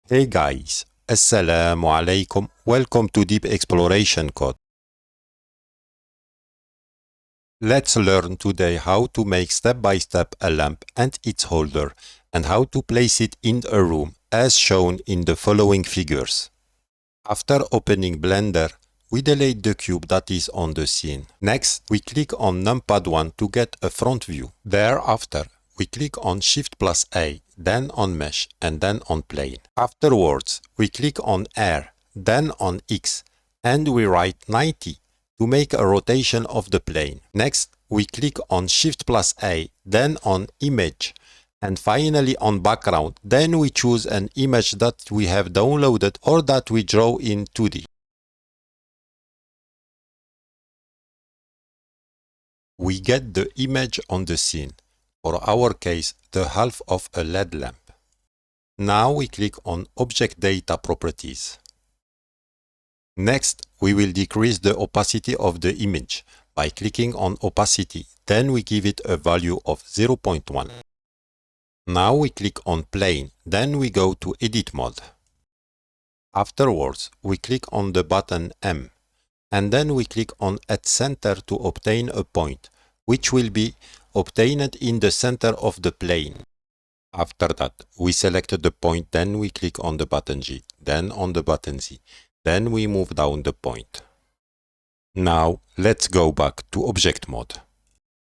Hey guys, Assalamu alaikum. Welcome to Deep Exploration Code. Let's learn today how to make step-by-step a lamp and its holder and how to place it in a room as shown in the following figures. After opening Blender, we delete the cube that is on the scene. Next, we click on numpad 1 to get a front view. Thereafter, we click on Shift plus A, then on Mesh, and then on Plane. Afterwards, we click on Air, then on X, and we write 90 to make a rotation of the plane. Next, we click on Shift plus A, then on Image, and finally on Background. Then we choose an image that we have downloaded or that we draw in 2D. We get the image on the scene, for our case the half of a LED lamp. Now we click on Object Data Properties. Next, we will decrease the opacity of the image by clicking on Opacity, then we give it a value of 0.1. Now we click on Plane, then we go to Edit Mode. Afterwards, we click on the button M, and then we click on At Center to obtain a point, which will be obtained in the center of the plane. After that, we select the point, then we click on the button G, then on the button Z, then we move down the point. Now, let's go back to Object Mode.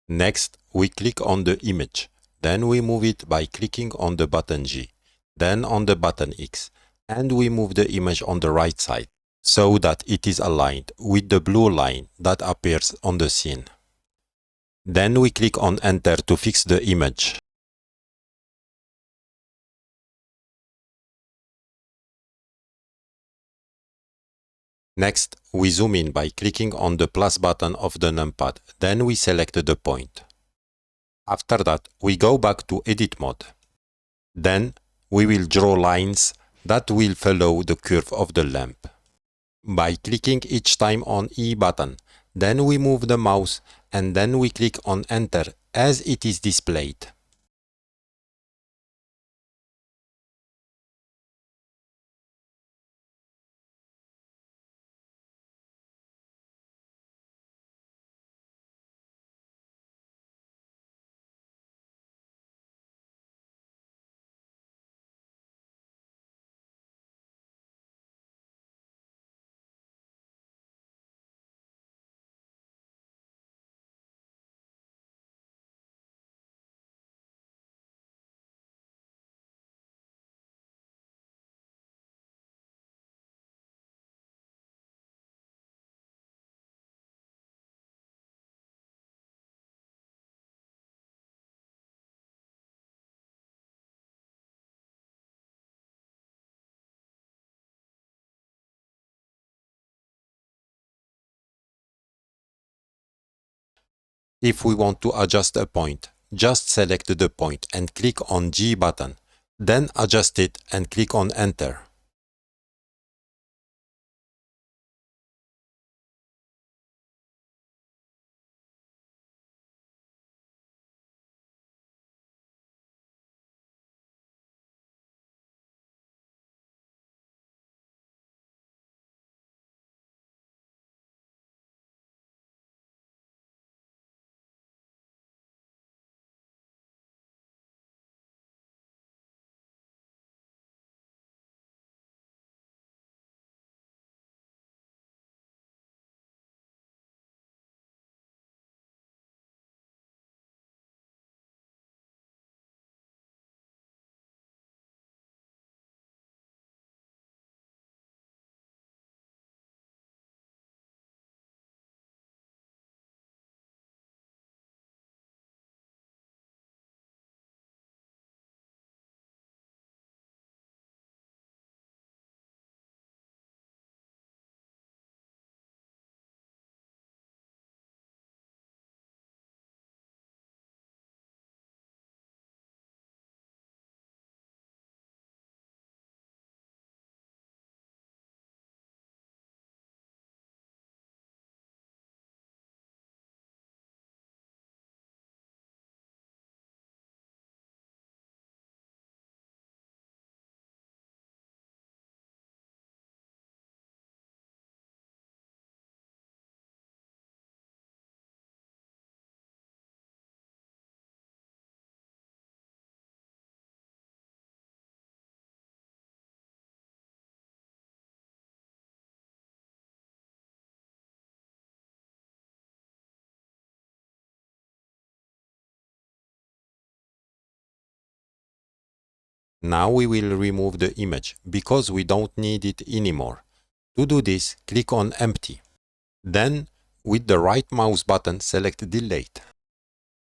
Next, we click on the image, then we move it by clicking on the button G, then on the button X, and we move the image on the right side, so that it is aligned with the blue line that appears on the scene. Then we click on Enter to fix the image. Next, we zoom in by clicking on the plus button of the numpad, then we select the point. After that, we go back to Edit Mode. Then, we will draw lines that will follow the curve of the lamp. By clicking each time on E button, then we move the mouse and then we click on Enter as it is displayed. If we want to adjust a point, just select the point and click on G button, then adjust it and click on Enter. Now we will remove the image because we don't need it anymore. To do this, click on Empty. Then, with the right mouse button, select Delete.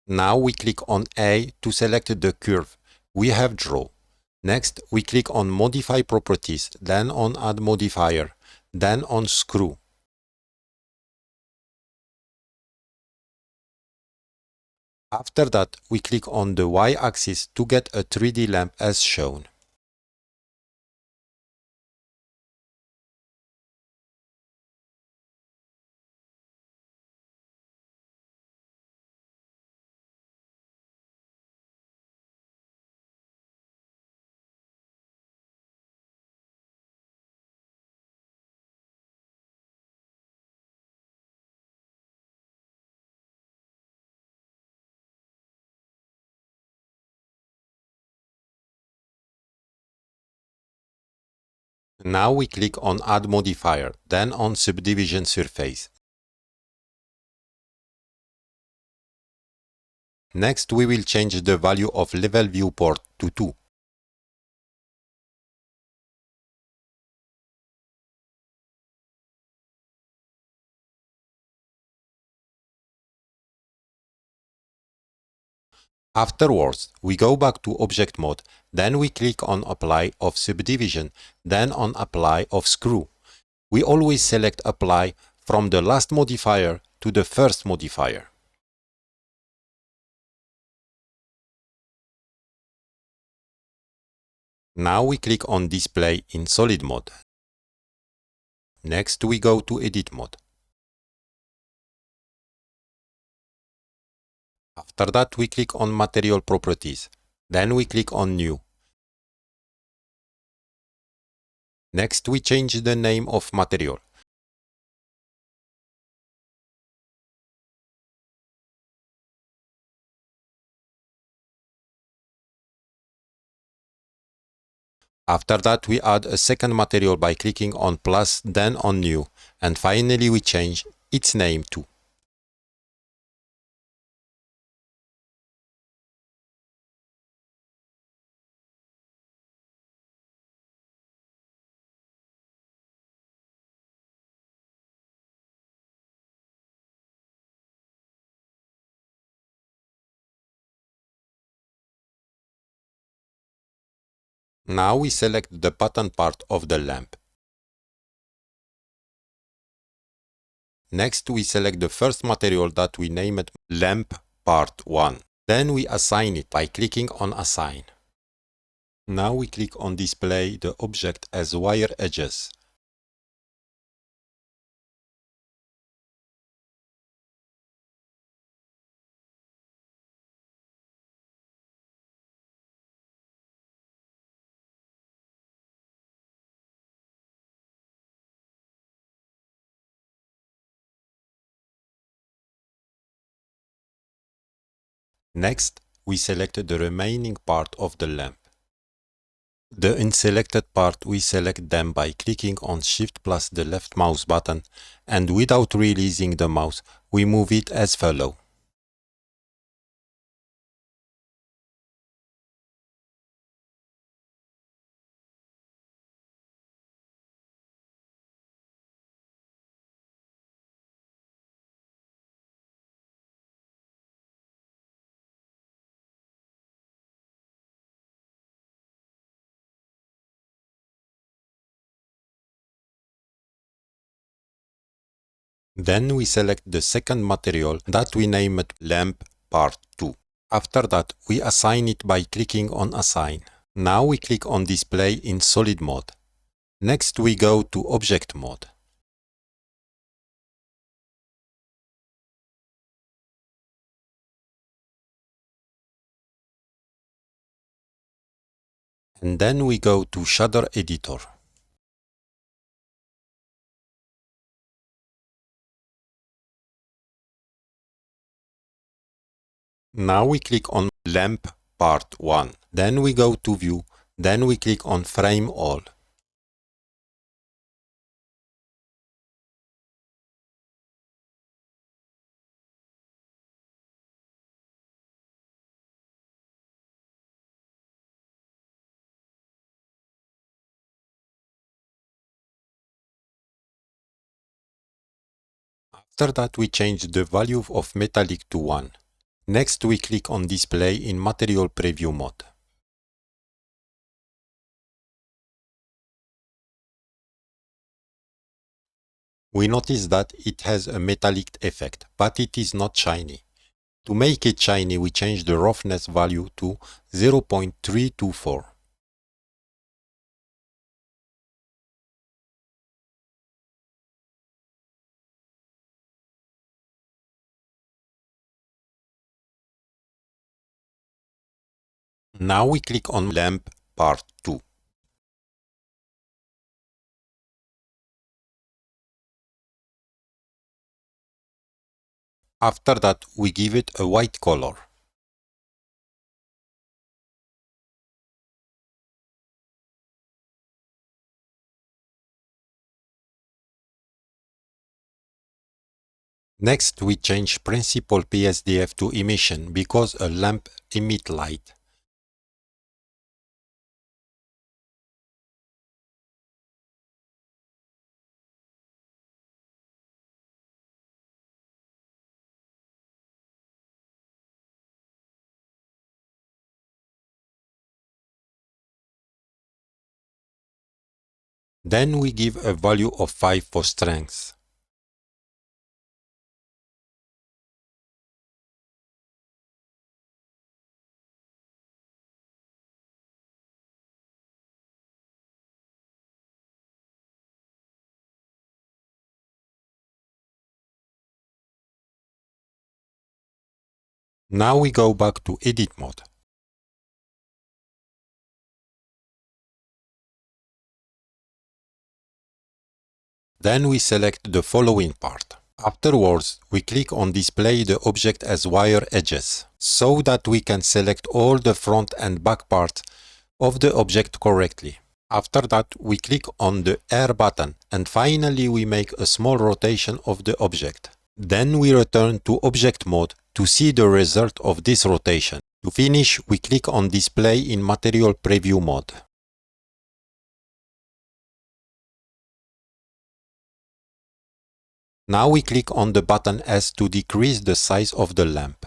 Now we click on A to select the curve we have drawn. Next, we click on Modify Properties, then on Add Modifier, then on Screw. After that, we click on the Y-axis to get a 3D lamp as shown. Now we click on Add Modifier, then on Subdivision Surface. Next, we will change the value of Level Viewport to 2. Afterwards, we go back to Object Mode, then we click on Apply of Subdivision, then on Apply of Screw. We always select Apply from the last modifier to the first modifier. Now we click on Display in Solid Mode. Next, we go to Edit Mode. After that, we click on Material Properties. Then we click on New. Next, we change the name of material. After that, we add a second material by clicking on plus, then on New. And finally, we change its name too. Now we select the bottom part of the lamp. Next, we select the first material that we named Lamp Part 1. Then we assign it by clicking on Assign. Now we click on Display the object as wire edges. Next, we select the remaining part of the lamp. The unselected part, we select them by clicking on Shift plus the left mouse button, and without releasing the mouse, we move it as follows. Then we select the second material that we named Lamp Part 2. After that, we assign it by clicking on Assign. Now we click on Display in Solid Mode. Next we go to Object Mode. And then we go to Shader Editor. Now we click on Lamp Part 1. Then we go to View. Then we click on Frame All. After that, we change the value of metallic to 1. Next, we click on Display in Material Preview mode. We notice that it has a metallic effect, but it is not shiny. To make it shiny, we change the roughness value to 0.324. Now we click on Lamp Part 2. After that, we give it a white color. Next, we change principal PSDF to emission because a lamp emits light. Then we give a value of 5 for strength. Now we go back to Edit mode. Then we select the following part. Afterwards, we click on Display the object as wire edges, so that we can select all the front and back parts of the object correctly. After that, we click on the R button, and finally we make a small rotation of the object. Then we return to Object mode to see the result of this rotation. To finish, we click on Display in Material Preview mode. Now we click on the button S to decrease the size of the lamp.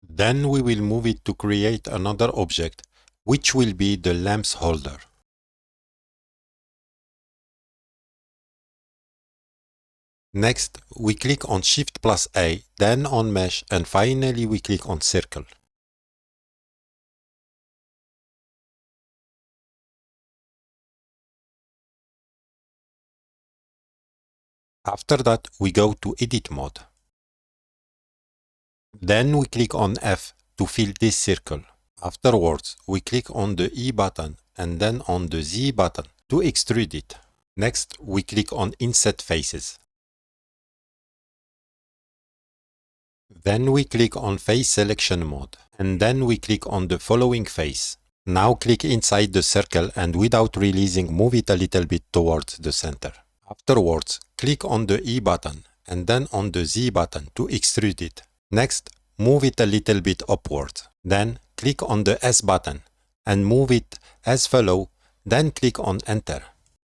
Then we will move it to create another object, which will be the lamp's holder. Next, we click on Shift plus A, then on Mesh, and finally we click on Circle. After that, we go to Edit mode. Then we click on F to fill this circle. Afterwards, we click on the E button and then on the Z button to extrude it. Next, we click on Inset Faces. Then we click on Face Selection mode, and then we click on the following face. Now click inside the circle and without releasing, move it a little bit towards the center. Afterwards, click on the E button and then on the Z button to extrude it. Next, move it a little bit upwards. Then click on the S button and move it as follow, then click on Enter.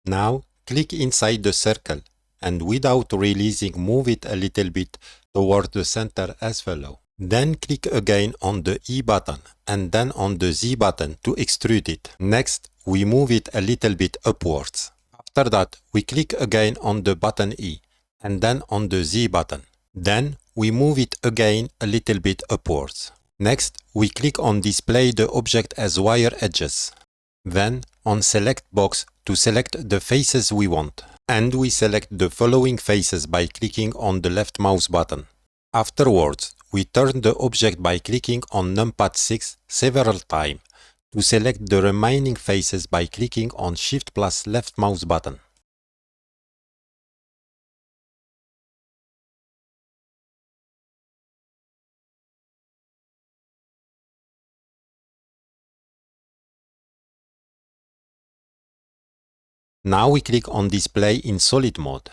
Now click inside the circle and without releasing, move it a little bit toward the center as follow. Then click again on the E button and then on the Z button to extrude it. Next, we move it a little bit upwards. After that, we click again on the button E and then on the Z button. Then we move it again a little bit upwards. Next, we click on Display the object as wire edges. Then on Select box to select the faces we want. And we select the following faces by clicking on the left mouse button. Afterwards, we turn the object by clicking on numpad 6 several times to select the remaining faces by clicking on Shift plus left mouse button. Now we click on Display in Solid mode.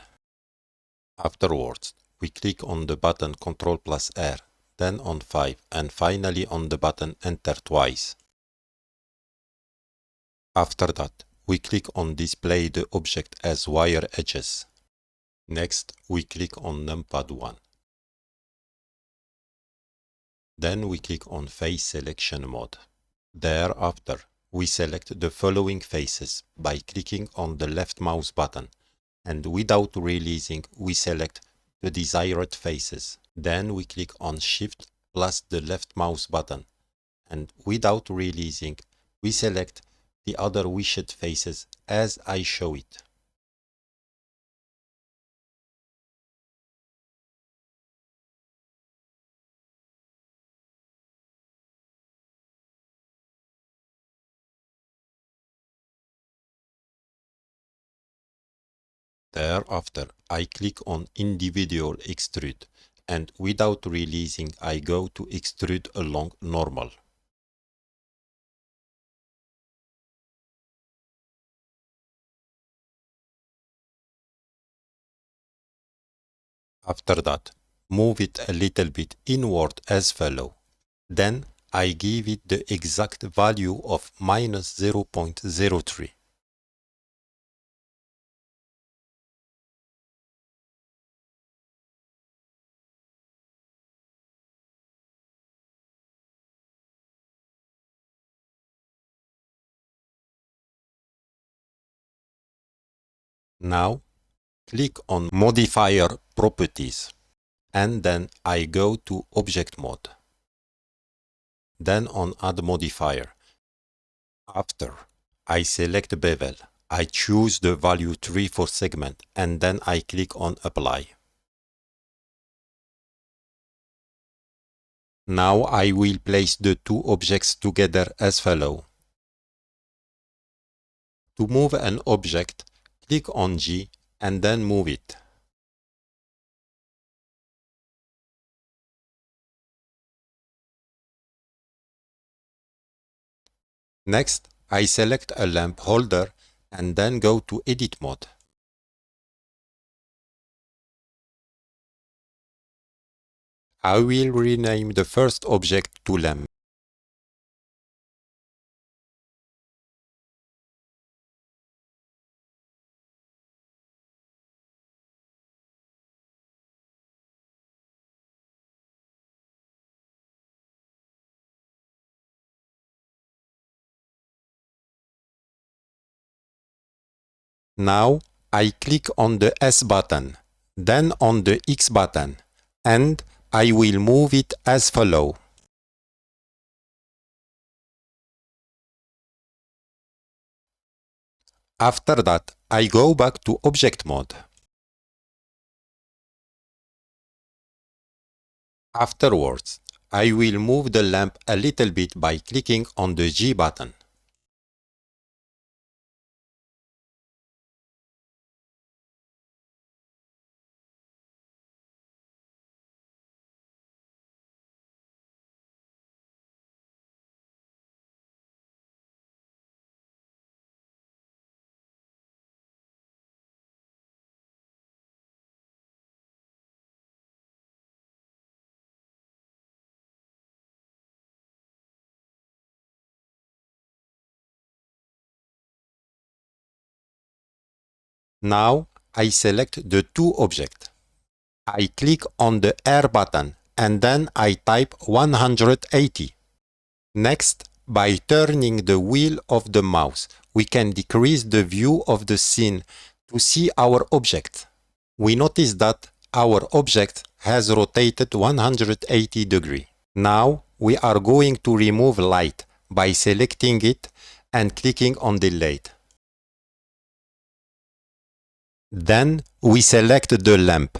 Afterwards, we click on the button Ctrl plus R, then on 5, and finally on the button Enter twice. After that, we click on Display the object as wire edges. Next, we click on numpad 1. Then we click on Face Selection Mode. Thereafter, we select the following faces by clicking on the left mouse button, and without releasing, we select the desired faces. Then we click on Shift plus the left mouse button, and without releasing, we select the other wished faces as I show it. Thereafter, I click on Individual Extrude, and without releasing, I go to Extrude along Normal. After that, move it a little bit inward as follow. Then I give it the exact value of -0.03. Now, click on Modifier Properties, and then I go to Object Mode. Then on Add Modifier. After, I select Bevel. I choose the value 3 for segment, and then I click on Apply. Now I will place the two objects together as follow. To move an object, click on G and then move it. Next, I select a lamp holder and then go to Edit mode. I will rename the first object to lamp. Now, I click on the S button, then on the X button, and I will move it as follow. After that, I go back to Object mode. Afterwards, I will move the lamp a little bit by clicking on the G button. Now, I select the two objects. I click on the R button and then I type 180. Next, by turning the wheel of the mouse, we can decrease the view of the scene to see our object. We notice that our object has rotated 180 degrees. Now, we are going to remove light by selecting it and clicking on Delete. Then we select the lamp.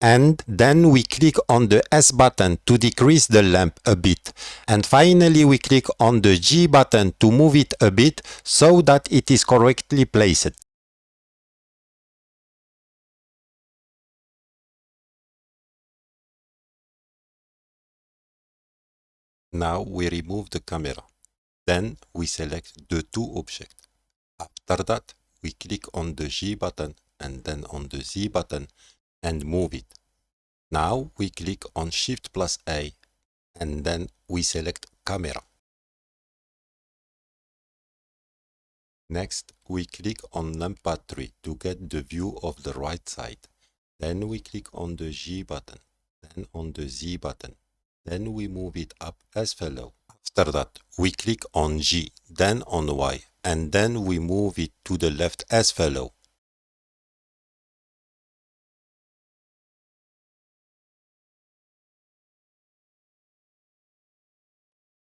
And then we click on the S button to decrease the lamp a bit. And finally we click on the G button to move it a bit so that it is correctly placed. Now we remove the camera. Then we select the two objects. After that, we click on the G button and then on the Z button and move it. Now we click on Shift plus A and then we select camera. Next, we click on numpad 3 to get the view of the right side. Then we click on the G button, then on the Z button. Then we move it up as follows. After that, we click on G, then on Y, and then we move it to the left as follows.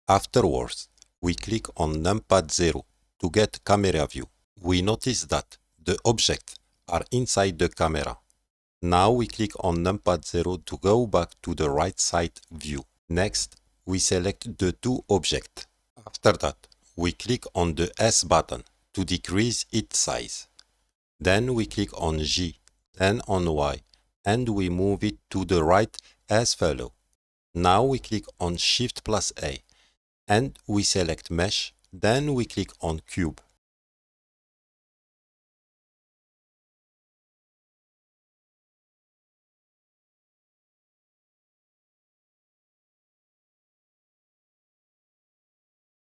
Afterwards, we click on numpad 0 to get camera view. We notice that the objects are inside the camera. Now we click on numpad 0 to go back to the right side view. Next, we select the two objects. After that, we click on the S button to decrease its size. Then we click on G, then on Y, and we move it to the right as follows. Now we click on Shift plus A, and we select Mesh, then we click on Cube.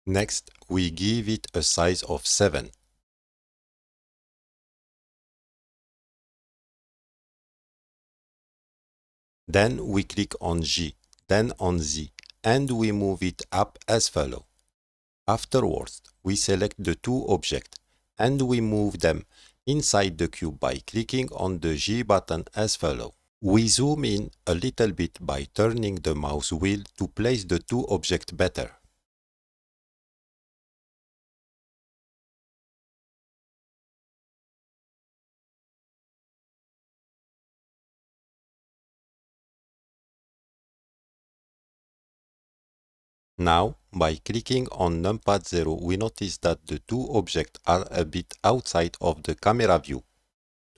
Next, we give it a size of 7. Then we click on G, then on Z, and we move it up as follows. Afterwards, we select the two objects, and we move them inside the cube by clicking on the G button as follows. We zoom in a little bit by turning the mouse wheel to place the two objects better. Now, by clicking on numpad 0, we notice that the two objects are a bit outside of the camera view.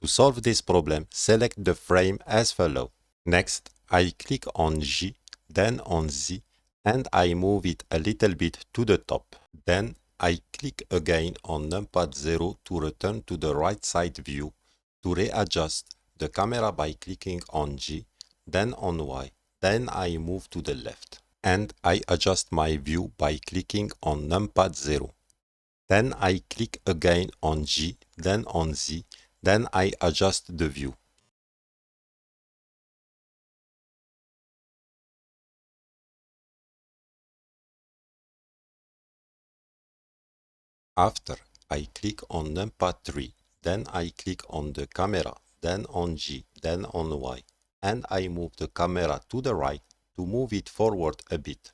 To solve this problem, select the frame as follows. Next, I click on G, then on Z, and I move it a little bit to the top. Then I click again on numpad 0 to return to the right side view to readjust the camera by clicking on G, then on Y, then I move to the left. And I adjust my view by clicking on numpad 0. Then I click again on G, then on Z, then I adjust the view. After, I click on numpad 3, then I click on the camera, then on G, then on Y, and I move the camera to the right to move it forward a bit.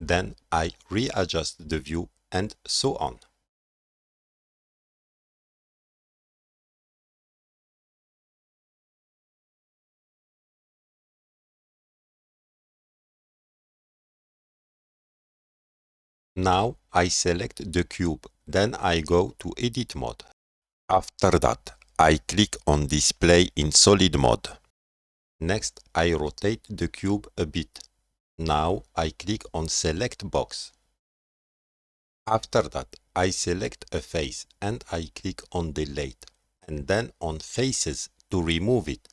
Then I readjust the view and so on. Now I select the cube, then I go to edit mode. After that, I click on display in solid mode. Next, I rotate the cube a bit. Now I click on select box. After that, I select a face and I click on delete and then on faces to remove it.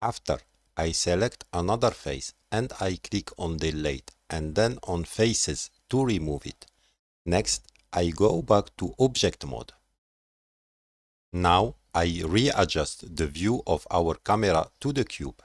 After, I select another face and I click on delete and then on faces to remove it. Next, I go back to object mode. Now I readjust the view of our camera to the cube.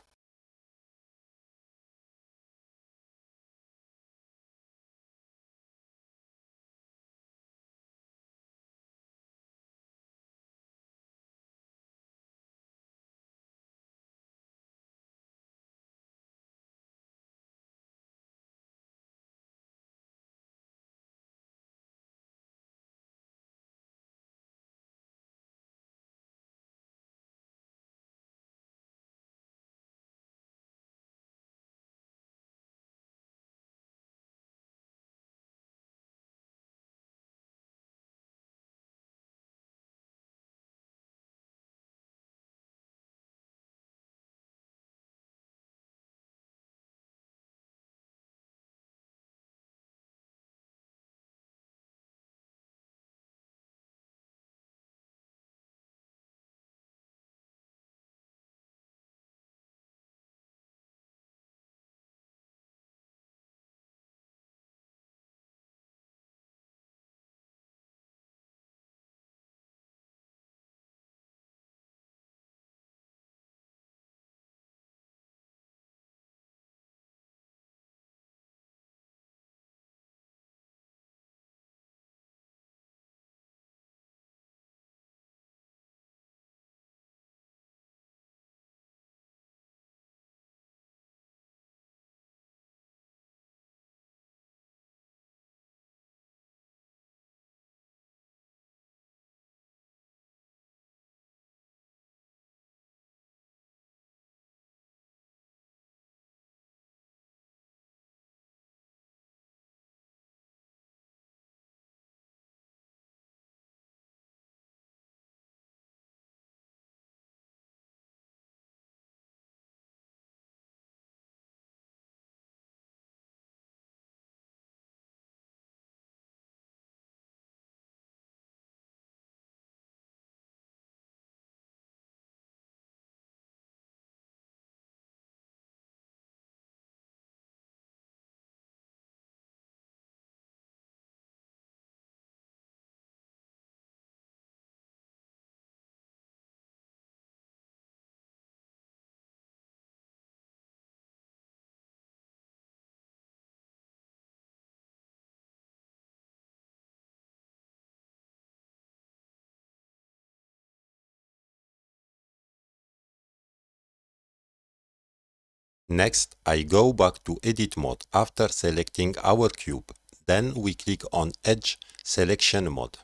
Next, I go back to edit mode after selecting our cube. Then we click on Edge Selection mode.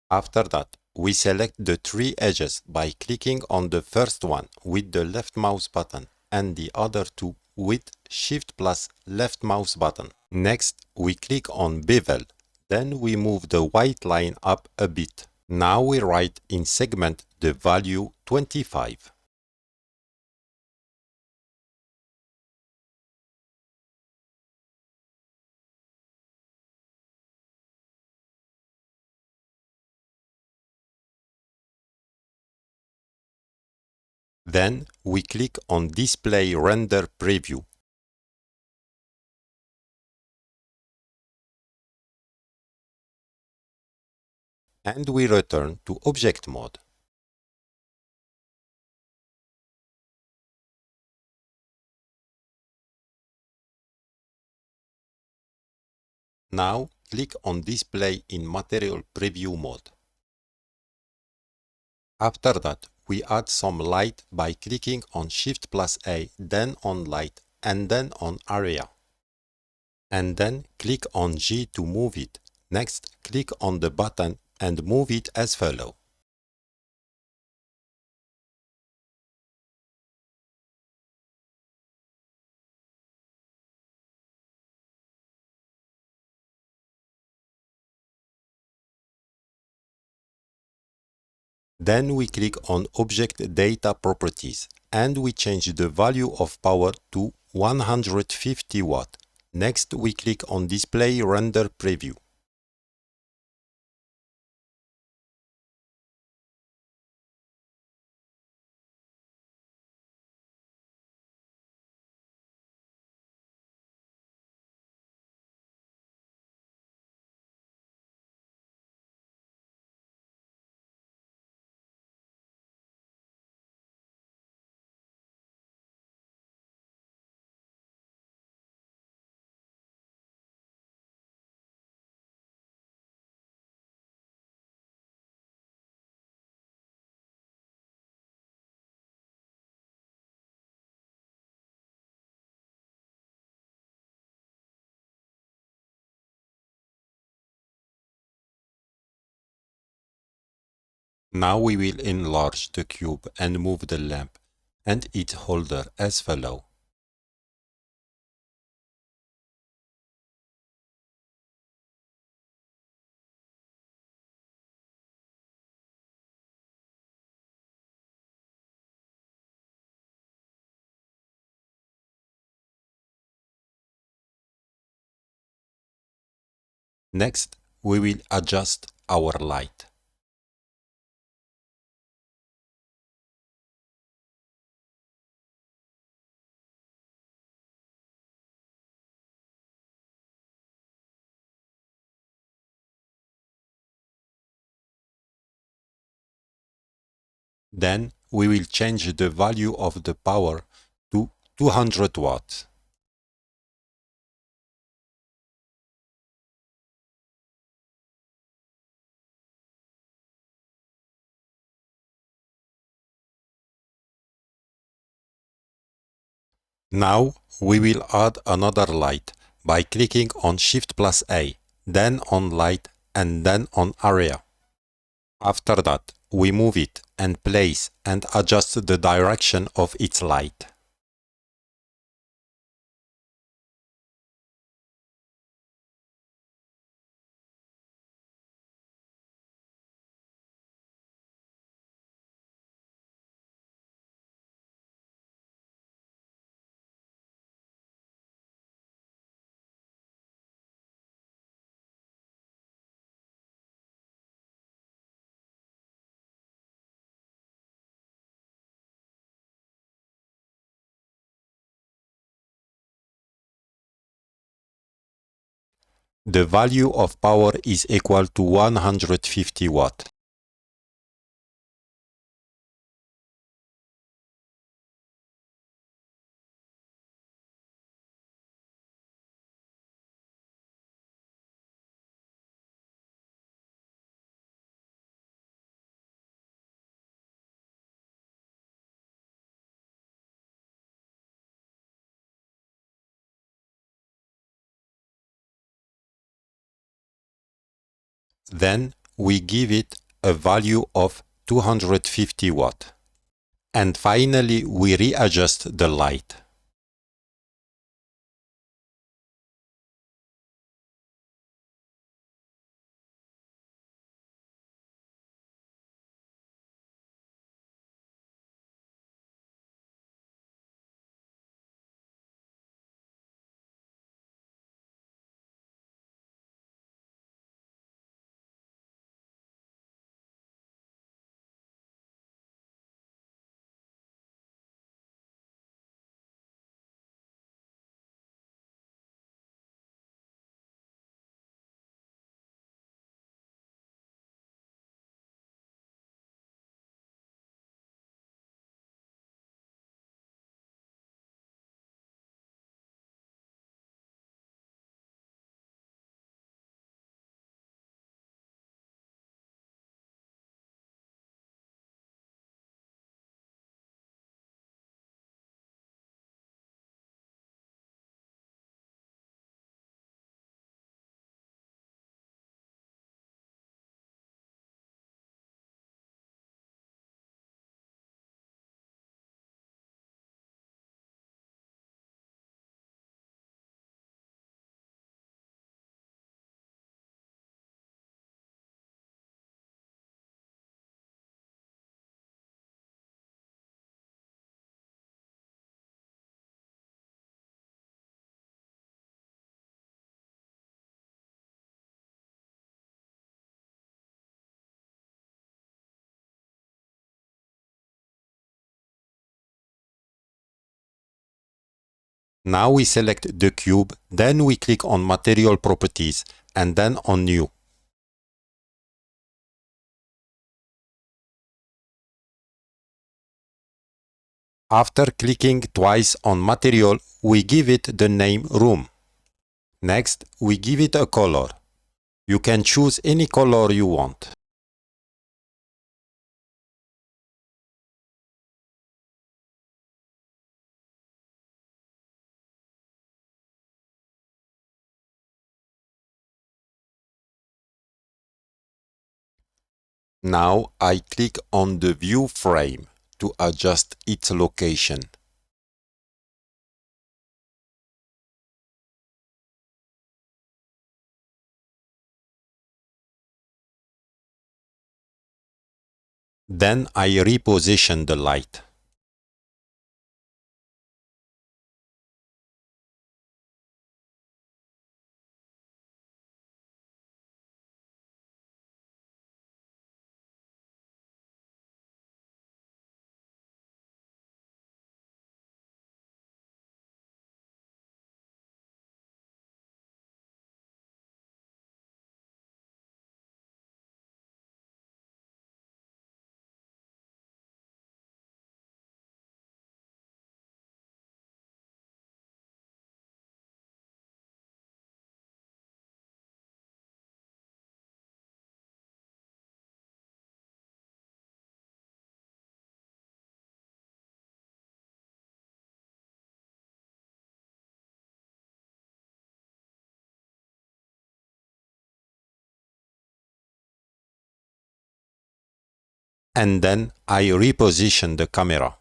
After that, we select the 3 edges by clicking on the first one with the left mouse button and the other 2 with Shift plus left mouse button. Next, we click on Bevel. Then we move the white line up a bit. Now we write in segment the value 25. Then we click on Display Render Preview. And we return to Object mode. Now click on Display in Material Preview mode. After that, we add some light by clicking on Shift plus A, then on Light, and then on Area. And then click on G to move it. Next, click on the button and move it as follows. Then we click on Object Data Properties and we change the value of power to 150 watt. Next, we click on Display Render Preview. Now we will enlarge the cube and move the lamp and its holder as follows. Next, we will adjust our light. Then we will change the value of the power to 200 watts. Now we will add another light by clicking on Shift plus A, then on Light and then on Area. After that, we move it and place and adjust the direction of its light. The value of power is equal to 150 watt. Then we give it a value of 250 watt. And finally we readjust the light. Now we select the cube, then we click on Material Properties and then on New. After clicking twice on Material, we give it the name Room. Next, we give it a color. You can choose any color you want. Now I click on the view frame to adjust its location. Then I reposition the light. And then I reposition the camera.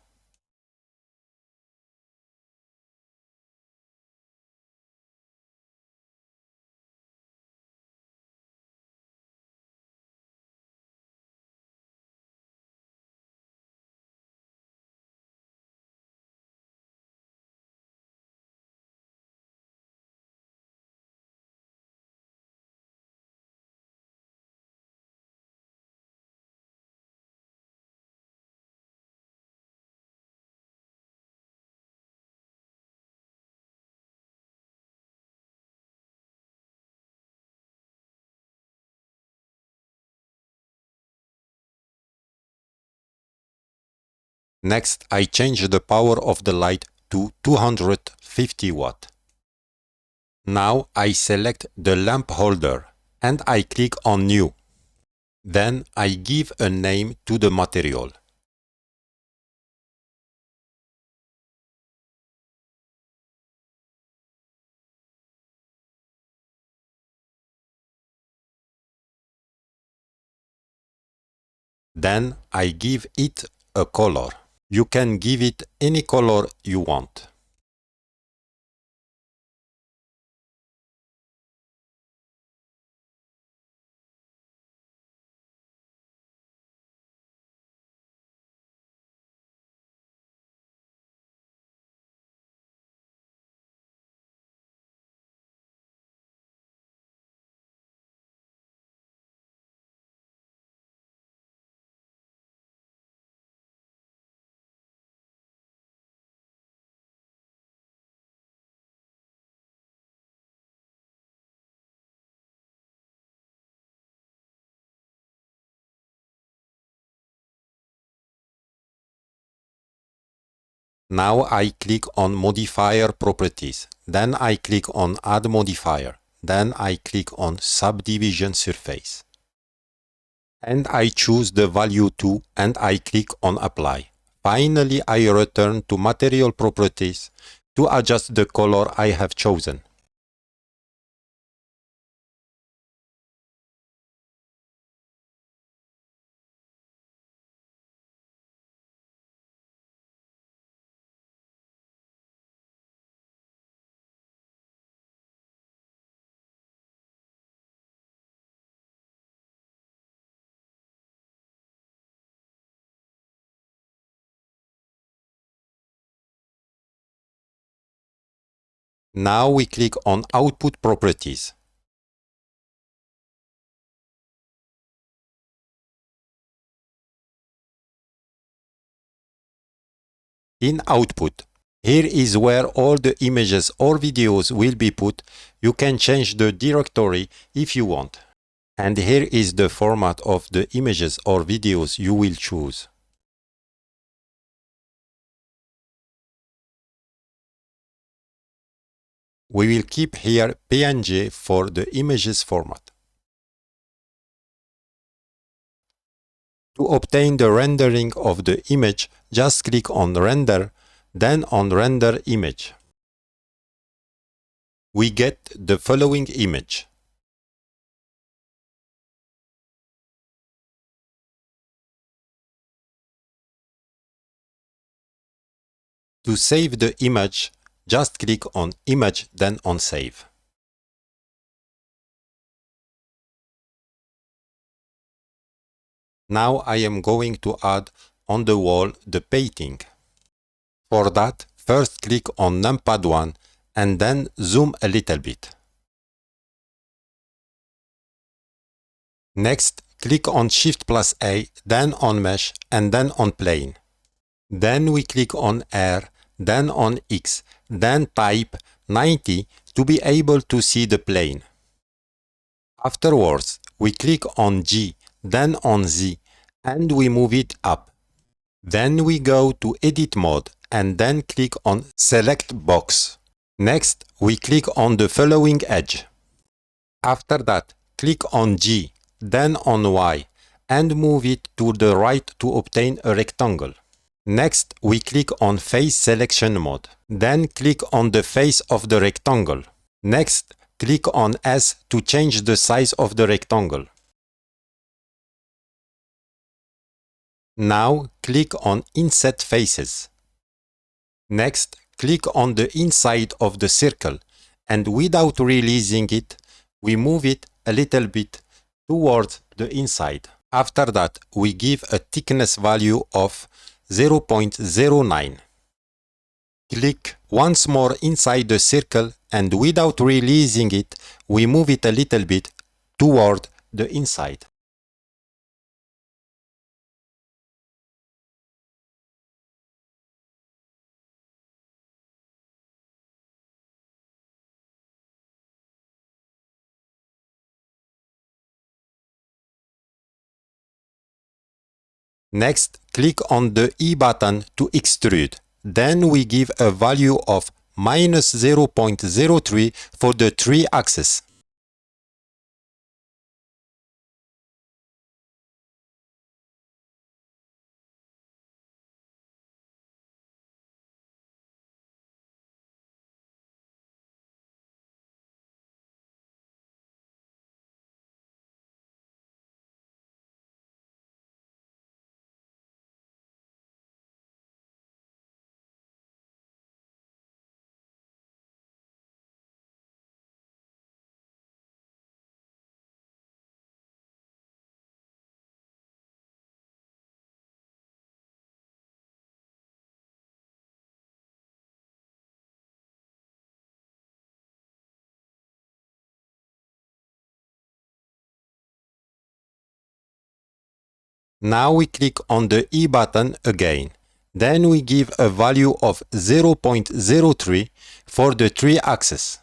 Next, I change the power of the light to 250 watt. Now I select the lamp holder and I click on New. Then I give a name to the material. Then I give it a color. You can give it any color you want. Now I click on Modifier Properties. Then I click on Add Modifier. Then I click on Subdivision Surface. And I choose the value 2 and I click on Apply. Finally, I return to Material Properties to adjust the color I have chosen. Now we click on Output Properties. In Output, here is where all the images or videos will be put. You can change the directory if you want. And here is the format of the images or videos you will choose. We will keep here PNG for the images format. To obtain the rendering of the image, just click on Render, then on Render Image. We get the following image. To save the image, just click on Image, then on Save. Now I am going to add on the wall the painting. For that, first click on Numpad 1 and then zoom a little bit. Next, click on Shift plus A, then on Mesh and then on Plane. Then we click on R, then on X, then type 90 to be able to see the plane. Afterwards, we click on G, then on Z, and we move it up. Then we go to Edit Mode and then click on Select Box. Next, we click on the following edge. After that, click on G, then on Y, and move it to the right to obtain a rectangle. Next, we click on Face Selection Mode. Then click on the face of the rectangle. Next, click on S to change the size of the rectangle. Now, click on Inset Faces. Next, click on the inside of the circle, and without releasing it, we move it a little bit towards the inside. After that, we give a thickness value of 0.09. Click once more inside the circle, and without releasing it, we move it a little bit toward the inside. Next, click on the E button to extrude. Then we give a value of minus 0.03 for the 3 axis. Now we click on the E button again. Then we give a value of 0.03 for the 3-axis.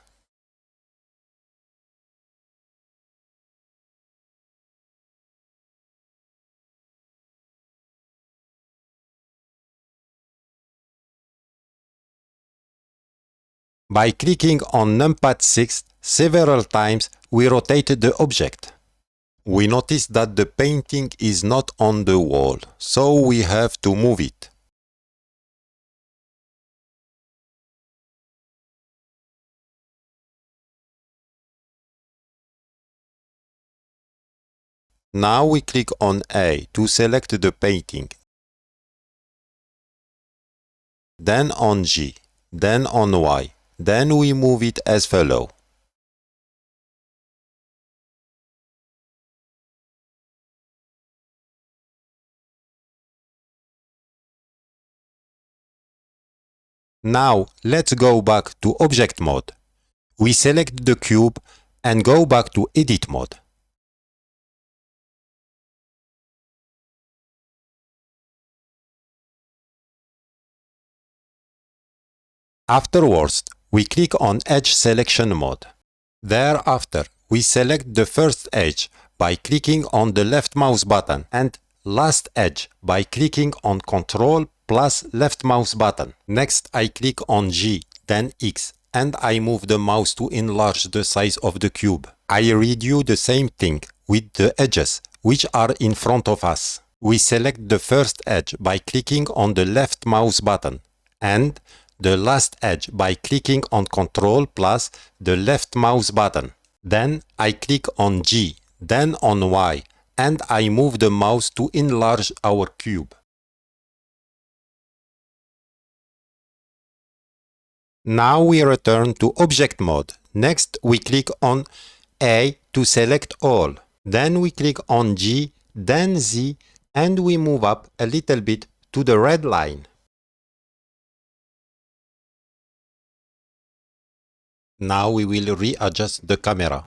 By clicking on numpad 6 several times, we rotate the object. We notice that the painting is not on the wall, so we have to move it. Now we click on A to select the painting, then on G, then on Y. Then we move it as follows. Now let's go back to Object mode. We select the cube and go back to Edit mode. Afterwards, we click on Edge Selection mode. Thereafter, we select the first edge by clicking on the left mouse button and last edge by clicking on Ctrl plus left mouse button. Next, I click on G, then X, and I move the mouse to enlarge the size of the cube. I redo the same thing with the edges, which are in front of us. We select the first edge by clicking on the left mouse button and the last edge by clicking on Ctrl plus the left mouse button. Then I click on G, then on Y, and I move the mouse to enlarge our cube. Now we return to Object mode. Next, we click on A to select all. Then we click on G, then Z, and we move up a little bit to the red line. Now we will readjust the camera.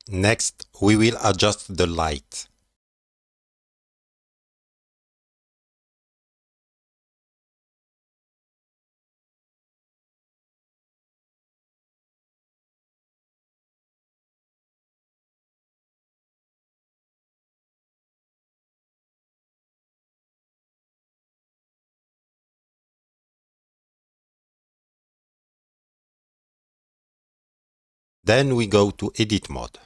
Next, we will adjust the light. Then we go to Edit mode.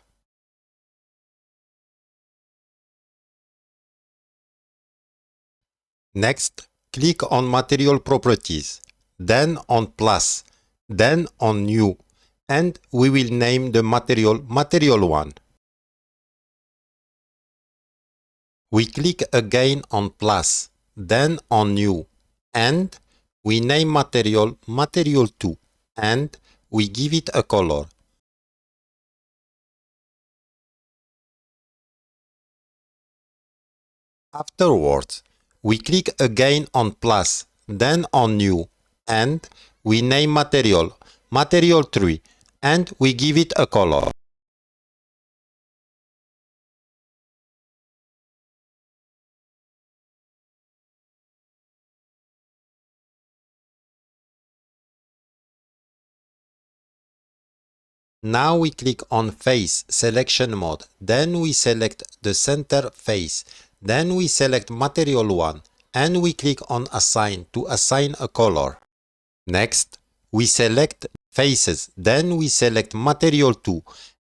Next, click on Material Properties, then on Plus, then on New, and we will name the material Material 1. We click again on Plus, then on New, and we name material Material 2, and we give it a color. Afterwards, we click again on Plus, then on New, and we name material Material 3, and we give it a color. Now we click on Face Selection Mode, then we select the center face, then we select Material 1 and we click on Assign to assign a color. Next, we select Faces, then we select Material 2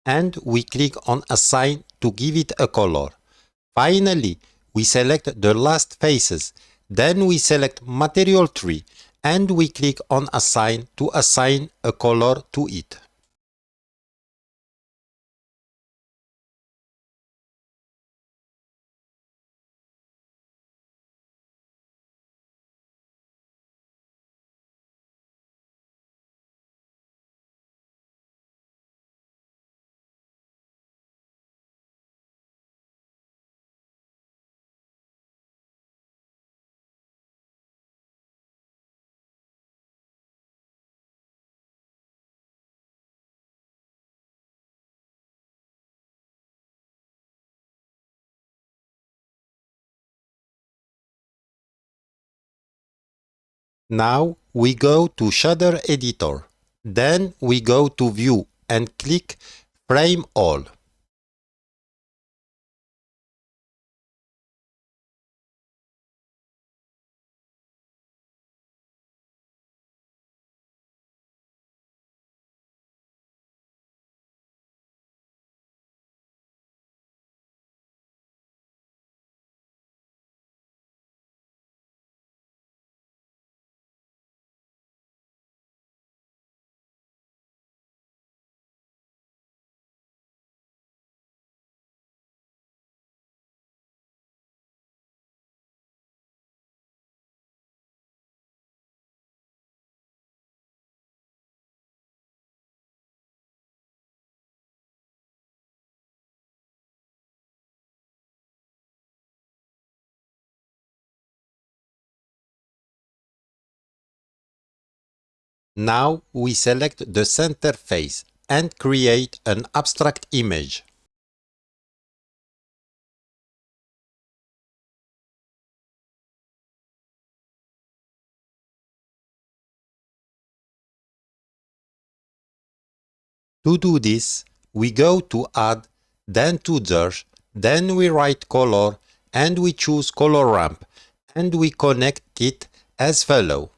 and we click on Assign to give it a color. Finally, we select the last faces, then we select Material 3 and we click on Assign to assign a color to it. Now we go to Shader Editor. Then we go to View and click Frame All. Now we select the center face and create an abstract image. To do this, we go to Add, then to Search, then we write Color and we choose Color Ramp and we connect it as follows.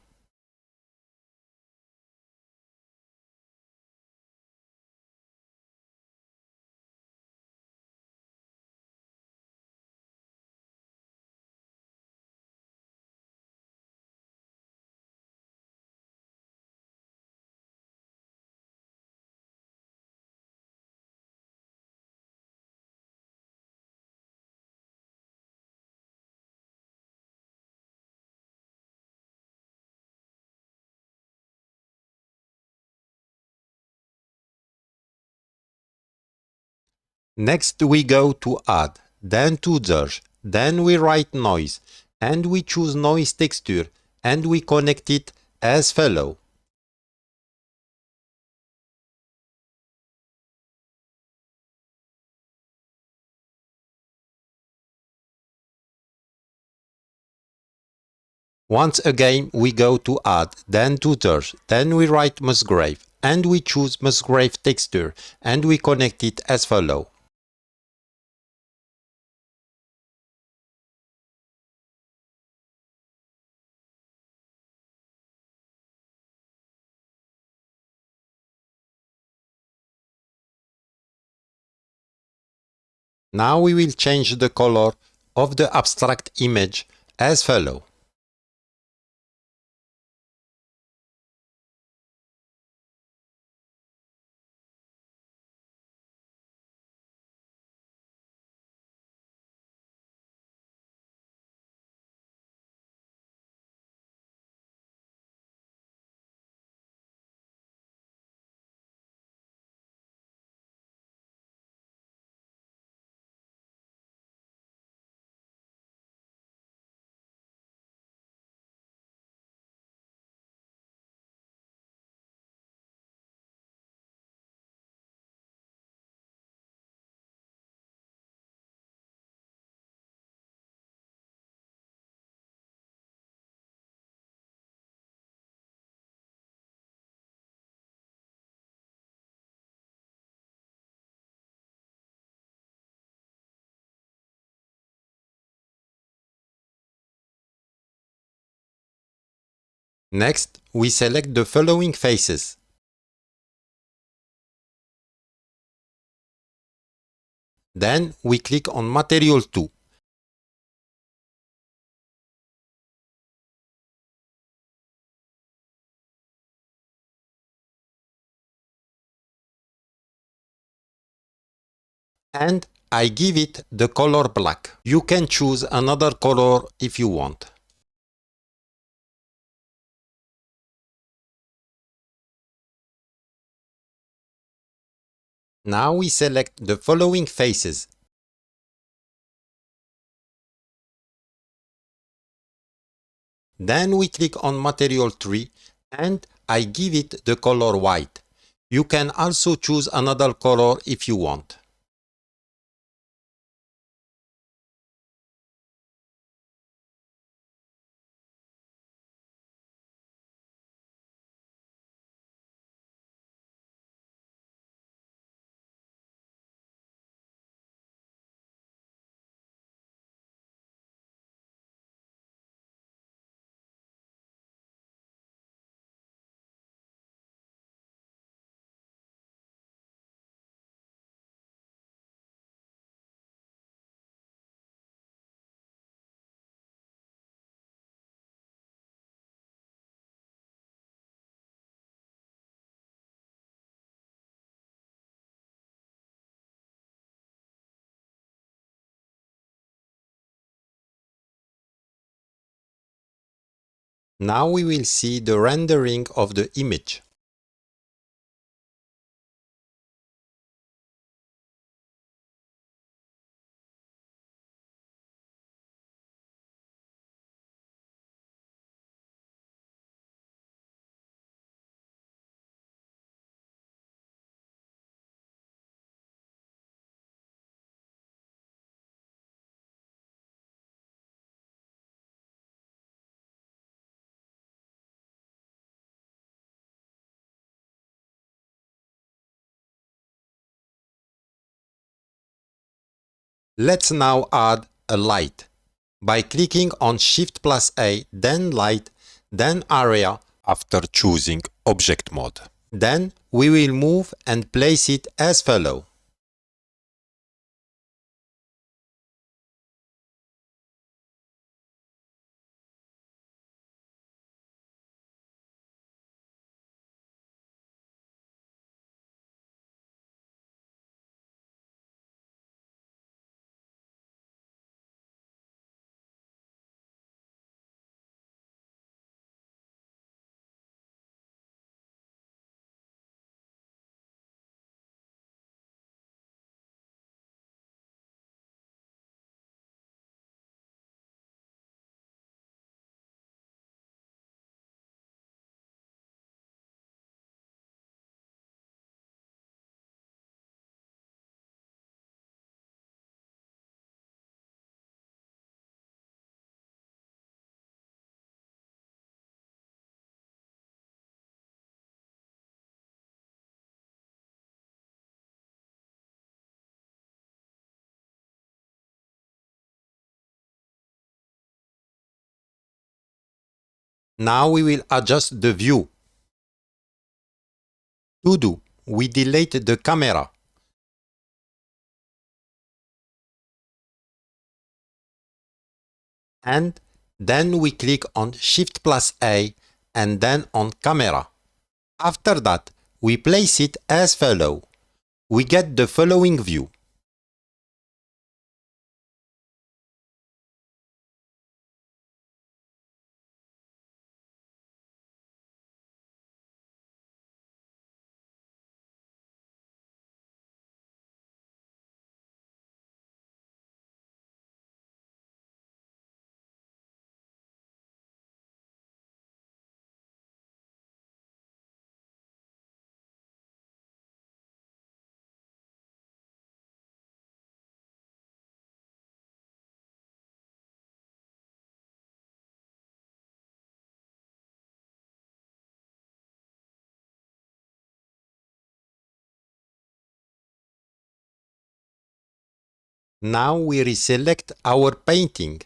Next we go to Add, then to Search, then we write Noise and we choose Noise Texture and we connect it as follows. Once again we go to Add, then to Search, then we write Musgrave and we choose Musgrave Texture and we connect it as follows. Now we will change the color of the abstract image as follows. Next, we select the following faces. Then we click on Material 2. And I give it the color black. You can choose another color if you want. Now we select the following faces. Then we click on Material 3 and I give it the color white. You can also choose another color if you want. Now we will see the rendering of the image. Let's now add a light by clicking on Shift plus A, then Light, then Area after choosing Object Mode. Then we will move and place it as follows. Now we will adjust the view. To do, we delete the camera. And then we click on Shift plus A and then on Camera. After that, we place it as follows. We get the following view. Now we reselect our painting.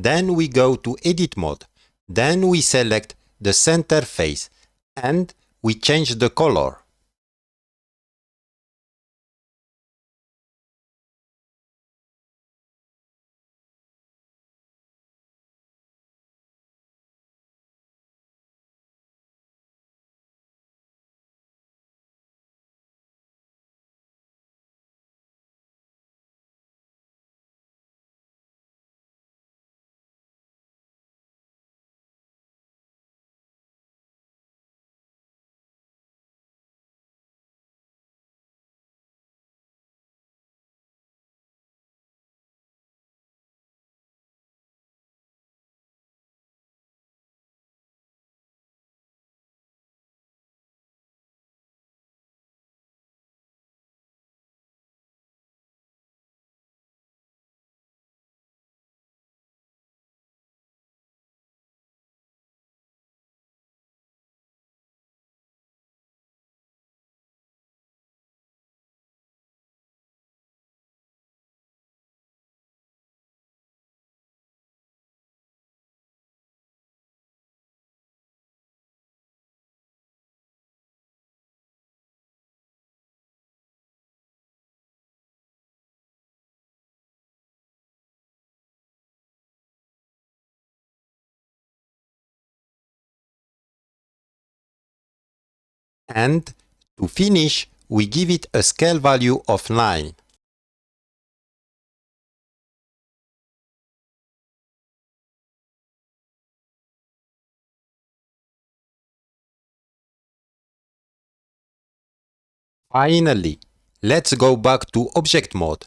Then we go to Edit Mode. Then we select the center face and we change the color. And to finish, we give it a scale value of 9. Finally, let's go back to Object Mode.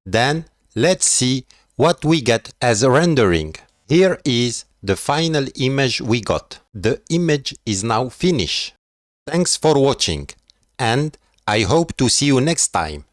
Then let's see what we get as a rendering. Here is the final image we got. The image is now finished. Thanks for watching, and I hope to see you next time.